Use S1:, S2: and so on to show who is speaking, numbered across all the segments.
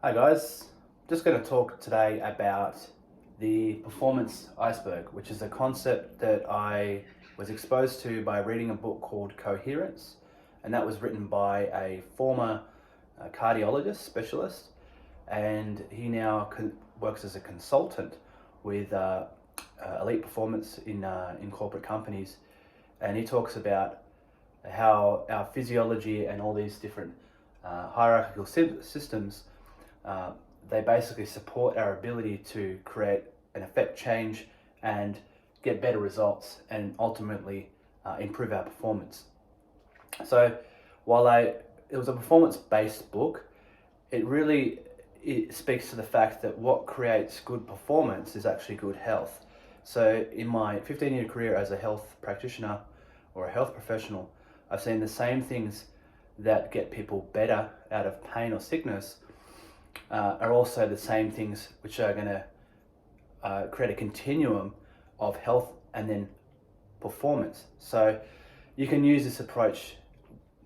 S1: Hi guys, just going to talk today about the performance iceberg, which is a concept that I was exposed to by reading a book called Coherence, and that was written by a former cardiologist specialist, and he now works as a consultant with elite performance in corporate companies, and he talks about how our physiology and all these different hierarchical systems they basically support our ability to create and affect change and get better results and ultimately improve our performance. So while it was a performance-based book, it speaks to the fact that what creates good performance is actually good health. So in my 15-year career as a health practitioner or a health professional, I've seen the same things that get people better out of pain or sickness are also the same things which are going to create a continuum of health and then performance. So you can use this approach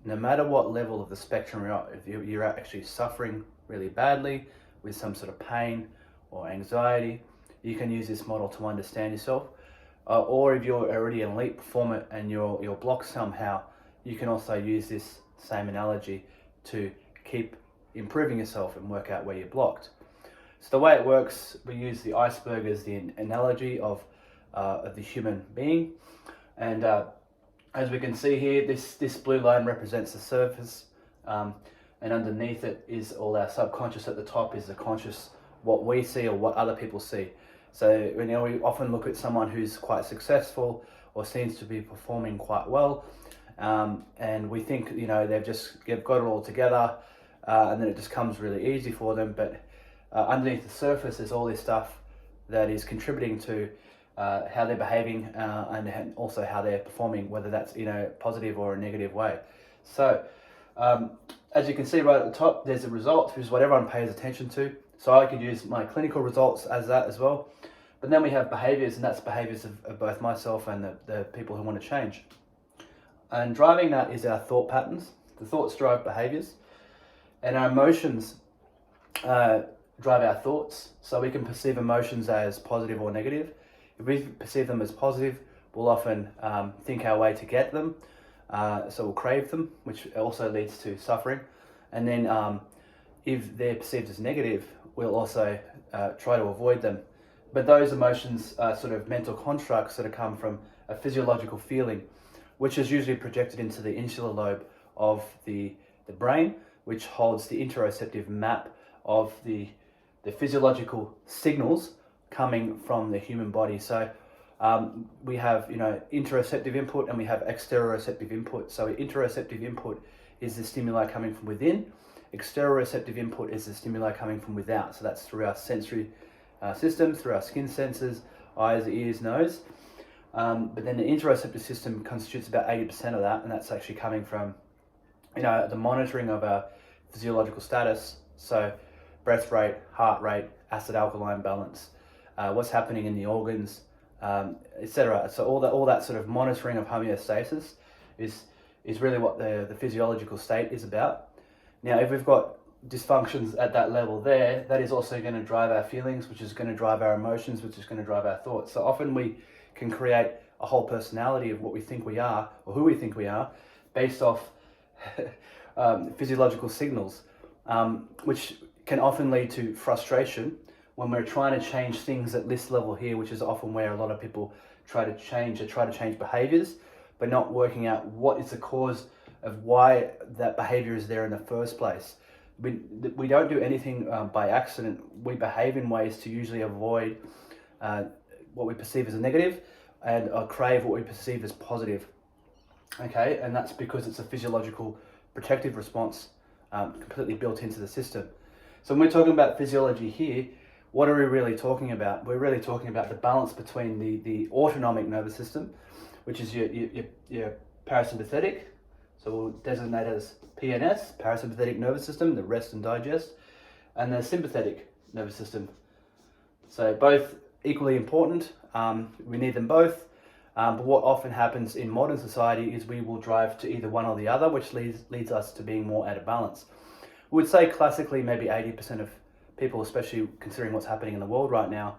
S1: no matter what level of the spectrum you're at. If you're actually suffering really badly with some sort of pain or anxiety, you can use this model to understand yourself. Or if you're already an elite performer and you're blocked somehow, you can also use this same analogy to keep improving yourself and work out where you're blocked. So the way it works, we use the iceberg as the analogy of the human being, and as we can see here, this blue line represents the surface, and underneath it is all our subconscious. At the top is the conscious, what we see or what other people see. So we often look at someone who's quite successful or seems to be performing quite well, and we think they've got it all together. And then it just comes really easy for them, but underneath the surface is all this stuff that is contributing to how they're behaving and also how they're performing, whether that's in a positive or a negative way. So as you can see right at the top, there's the results, which is what everyone pays attention to. So I could use my clinical results as that as well. But then we have behaviors, and that's behaviors of both myself and the people who want to change. And driving that is our thought patterns. The thoughts drive behaviors. And our emotions drive our thoughts, so we can perceive emotions as positive or negative. If we perceive them as positive, we'll often think our way to get them, so we'll crave them, which also leads to suffering. And then if they're perceived as negative, we'll also try to avoid them. But those emotions are sort of mental constructs that come from a physiological feeling, which is usually projected into the insular lobe of the brain, which holds the interoceptive map of the physiological signals coming from the human body. So we have interoceptive input and we have exteroreceptive input. So interoceptive input is the stimuli coming from within. Exteroreceptive input is the stimuli coming from without. So that's through our sensory system, through our skin senses, eyes, ears, nose. But then the interoceptive system constitutes about 80% of that, and that's actually coming from the monitoring of our physiological status, so breath rate, heart rate, acid-alkaline balance, what's happening in the organs, etc. So all that sort of monitoring of homeostasis is really what the physiological state is about. Now, if we've got dysfunctions at that level there, that is also going to drive our feelings, which is going to drive our emotions, which is going to drive our thoughts. So often we can create a whole personality of what we think we are or who we think we are based off physiological signals, which can often lead to frustration when we're trying to change things at this level here, which is often where a lot of people try to change behaviors, but not working out what is the cause of why that behavior is there in the first place. We don't do anything by accident. We behave in ways to usually avoid what we perceive as a negative and crave what we perceive as positive. Okay, and that's because it's a physiological protective response completely built into the system. So when we're talking about physiology here, what are we really talking about? We're really talking about the balance between the autonomic nervous system, which is your parasympathetic, so we'll designate as PNS, parasympathetic nervous system, the rest and digest, and the sympathetic nervous system. So both equally important. We need them both. But what often happens in modern society is we will drive to either one or the other, which leads us to being more out of balance. We would say classically maybe 80% of people, especially considering what's happening in the world right now,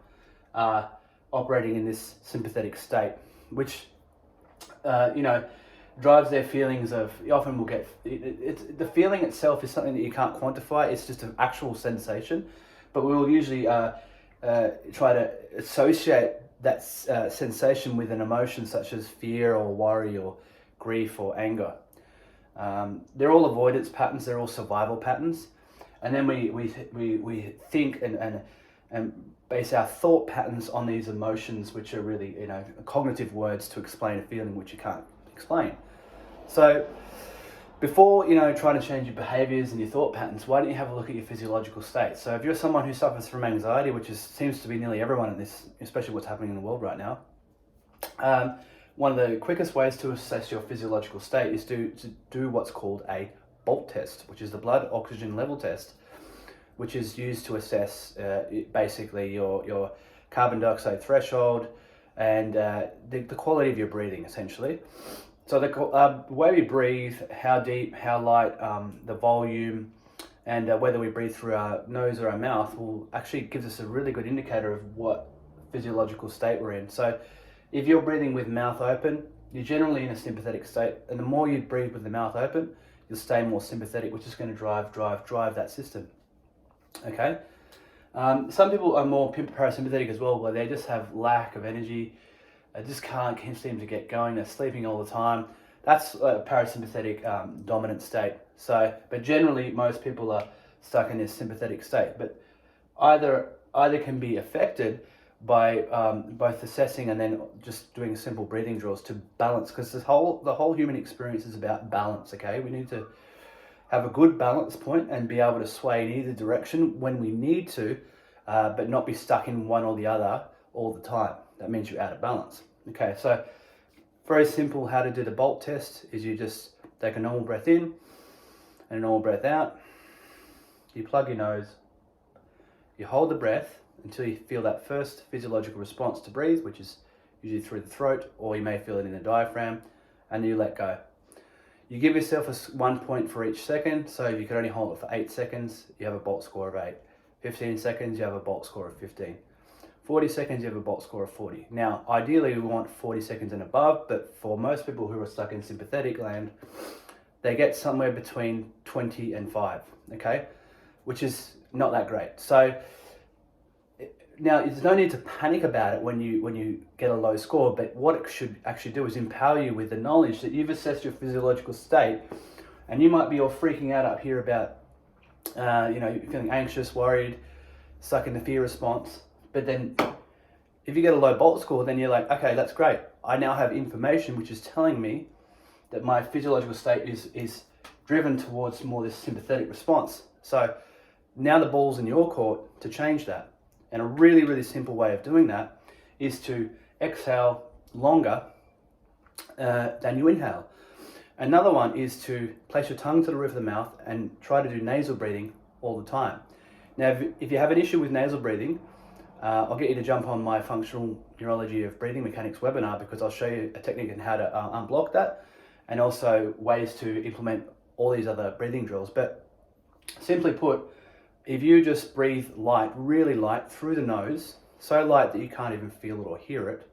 S1: are operating in this sympathetic state, which drives their feelings of, often will get, the feeling itself is something that you can't quantify, it's just an actual sensation, but we will usually try to associate that sensation with an emotion such as fear or worry or grief or anger. They're all avoidance patterns, they're all survival patterns, and then we think and base our thought patterns on these emotions, which are really cognitive words to explain a feeling which you can't explain. So before trying to change your behaviors and your thought patterns, why don't you have a look at your physiological state? So if you're someone who suffers from anxiety, which seems to be nearly everyone in this, especially what's happening in the world right now, one of the quickest ways to assess your physiological state is to do what's called a BOLT test, which is the blood oxygen level test, which is used to assess basically your carbon dioxide threshold and the quality of your breathing, essentially. So the way we breathe, how deep, how light, the volume, and whether we breathe through our nose or our mouth will actually gives us a really good indicator of what physiological state we're in. So if you're breathing with mouth open, you're generally in a sympathetic state, and the more you breathe with the mouth open, you'll stay more sympathetic, which is going to drive that system. Okay. Some people are more parasympathetic as well, where they just have lack of energy. They just can't seem to get going. They're sleeping all the time. That's a parasympathetic dominant state. So, but generally, most people are stuck in this sympathetic state. But either can be affected by both assessing and then just doing simple breathing drills to balance, because the whole human experience is about balance. Okay, we need to have a good balance point and be able to sway in either direction when we need to, but not be stuck in one or the other all the time. That means you're out of balance. Okay, so very simple how to do the BOLT test is you just take a normal breath in and a normal breath out. You plug your nose, you hold the breath until you feel that first physiological response to breathe, which is usually through the throat, or you may feel it in the diaphragm, and you let go. You give yourself 1 point for each second, so if you can only hold it for 8 seconds, you have a BOLT score of 8. 15 seconds, you have a BOLT score of 15. 40 seconds, you have a BOLT score of 40. Now, ideally, we want 40 seconds and above, but for most people who are stuck in sympathetic land, they get somewhere between 20 and 5, okay? Which is not that great. So now, there's no need to panic about it when you get a low score, but what it should actually do is empower you with the knowledge that you've assessed your physiological state, and you might be all freaking out up here about, you're feeling anxious, worried, stuck in the fear response. But then if you get a low BOLT score, then you're like, okay, that's great. I now have information which is telling me that my physiological state is driven towards more this sympathetic response. So now the ball's in your court to change that. And a really, really simple way of doing that is to exhale longer than you inhale. Another one is to place your tongue to the roof of the mouth and try to do nasal breathing all the time. Now, if you have an issue with nasal breathing, I'll get you to jump on my Functional Neurology of Breathing Mechanics webinar, because I'll show you a technique on how to unblock that, and also ways to implement all these other breathing drills. But simply put, if you just breathe light, really light, through the nose, so light that you can't even feel it or hear it,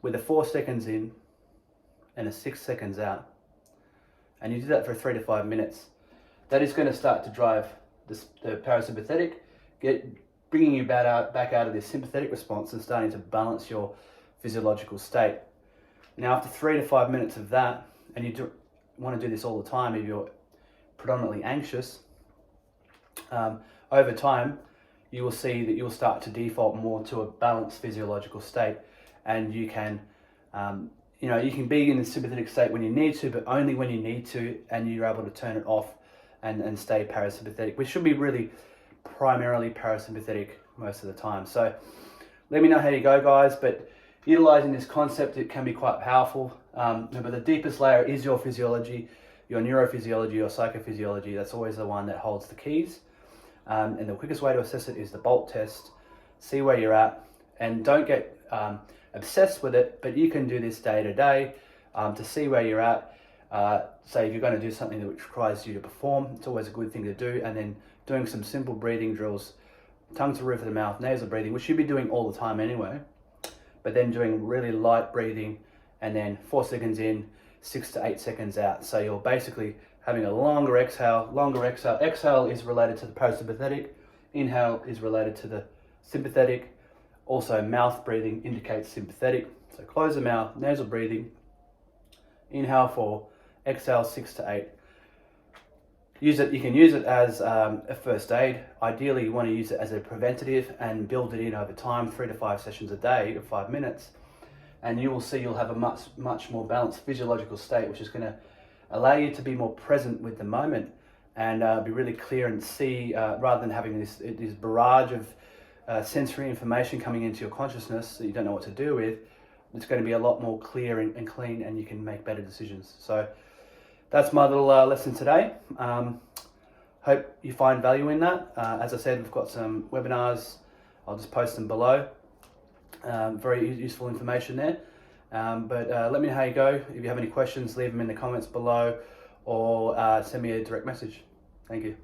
S1: with a 4 seconds in and a 6 seconds out, and you do that for 3 to 5 minutes, that is going to start to drive the parasympathetic, bringing you back out of this sympathetic response and starting to balance your physiological state. Now, after 3 to 5 minutes of that, and you want to do this all the time if you're predominantly anxious, over time, you will see that you'll start to default more to a balanced physiological state, and you can, you can be in the sympathetic state when you need to, but only when you need to, and you're able to turn it off and stay parasympathetic, which should be really primarily parasympathetic most of the time. So let me know how you go, guys, but utilizing this concept, it can be quite powerful. But the deepest layer is your physiology, your neurophysiology, your psychophysiology. That's always the one that holds the keys. And the quickest way to assess it is the BOLT test. See where you're at, and don't get obsessed with it, but you can do this day to day to see where you're at. say if you're going to do something that requires you to perform, it's always a good thing to do. And then doing some simple breathing drills, tongue to roof of the mouth, nasal breathing, which you'd be doing all the time anyway, but then doing really light breathing, and then 4 seconds in, 6 to 8 seconds out. So you're basically having a longer exhale, longer exhale. Exhale is related to the parasympathetic, inhale is related to the sympathetic. Also mouth breathing indicates sympathetic. So close the mouth, nasal breathing, inhale 4, exhale 6 to 8. Use it. You can use it as a first aid. Ideally, you want to use it as a preventative and build it in over time, 3 to 5 sessions a day of 5 minutes, and you will see you'll have a much more balanced physiological state, which is going to allow you to be more present with the moment and be really clear and see, rather than having this barrage of sensory information coming into your consciousness that you don't know what to do with. It's going to be a lot more clear and clean, and you can make better decisions. So that's my little lesson today. Hope you find value in that. As I said, we've got some webinars. I'll just post them below. Very useful information there. But let me know how you go. If you have any questions, leave them in the comments below, or send me a direct message. Thank you.